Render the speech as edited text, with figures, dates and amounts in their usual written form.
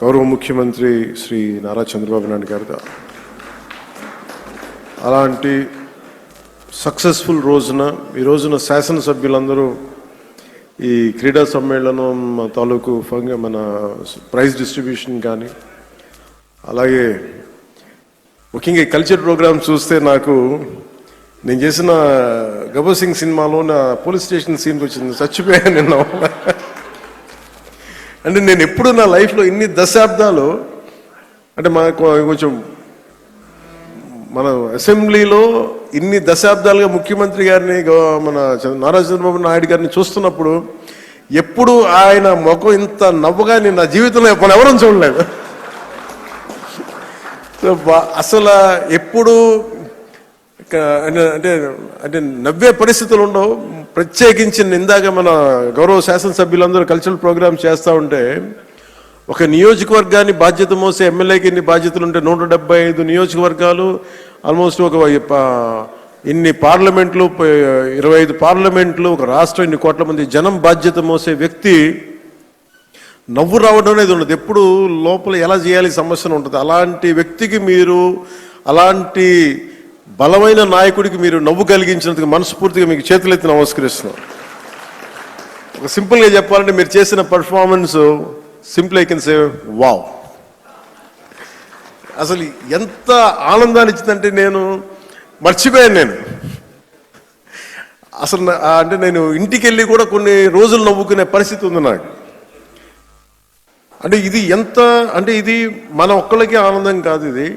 గౌరవ ముఖ్యమంత్రి శ్రీ నారా చంద్రబాబు నాయుడు గారు అలాంటి సక్సెస్ఫుల్ రోజున ఈ రోజున శాసనసభ్యులందరూ ఈ క్రీడా సమ్మేళనం తాలూకు మన ప్రైజ్ డిస్ట్రిబ్యూషన్ కానీ అలాగే ముఖ్యంగా ఈ కల్చర్ ప్రోగ్రామ్ చూస్తే నాకు నేను చేసిన గబ్బర్ సింగ్ సినిమాలో నా పోలీస్ స్టేషన్ సీన్కి వచ్చింది, చచ్చిపోయాను నిన్న. అంటే నేను ఎప్పుడు నా లైఫ్లో ఇన్ని దశాబ్దాలు అంటే మనకు కొంచెం మన అసెంబ్లీలో ఇన్ని దశాబ్దాలుగా ముఖ్యమంత్రి గారిని మన నారా చంద్రబాబు నాయుడు గారిని చూస్తున్నప్పుడు ఎప్పుడు ఆయన ముఖం ఇంత నవ్వుగా నేను నా జీవితంలో మనం ఎవరూ చూడలేదు. అసలు ఎప్పుడు అంటే అంటే నవ్వే పరిస్థితులు ఉండవు. ప్రత్యేకించి ఇందాక మన గౌరవ శాసనసభ్యులందరూ కల్చరల్ ప్రోగ్రామ్ చేస్తూ ఉంటే ఒక నియోజకవర్గాన్ని బాధ్యత మోసే ఎమ్మెల్యేకి ఇన్ని బాధ్యతలు ఉంటే 175 నియోజకవర్గాలు ఆల్మోస్ట్ ఒక ఇన్ని పార్లమెంట్లు 25 పార్లమెంట్లు ఒక రాష్ట్రం ఇన్ని కోట్ల మంది జనం బాధ్యత మోసే వ్యక్తి నవ్వు రావడం అనేది ఉండదు. ఎప్పుడు లోపల ఎలా చేయాలి సమస్యను ఉంటుంది. అలాంటి వ్యక్తికి మీరు అలాంటి బలమైన నాయకుడికి మీరు నవ్వు కలిగించినందుకు మనస్ఫూర్తిగా మీకు చేతులెత్తి నమస్కరిస్తున్నాం. ఒక సింపుల్గా చెప్పాలంటే మీరు చేసిన performance simple I can say wow. అసలు ఎంత ఆనందాన్ని ఇచ్చిందంటే నేను మర్చిపోయాను. నేను అసలు అంటే నేను ఇంటికి వెళ్ళి కూడా కొన్ని రోజులు నవ్వుకునే పరిస్థితి ఉంది నాకు. అంటే ఇది ఎంత అంటే ఇది మన ఒక్కళ్ళకి ఆనందం కాదు. ఇది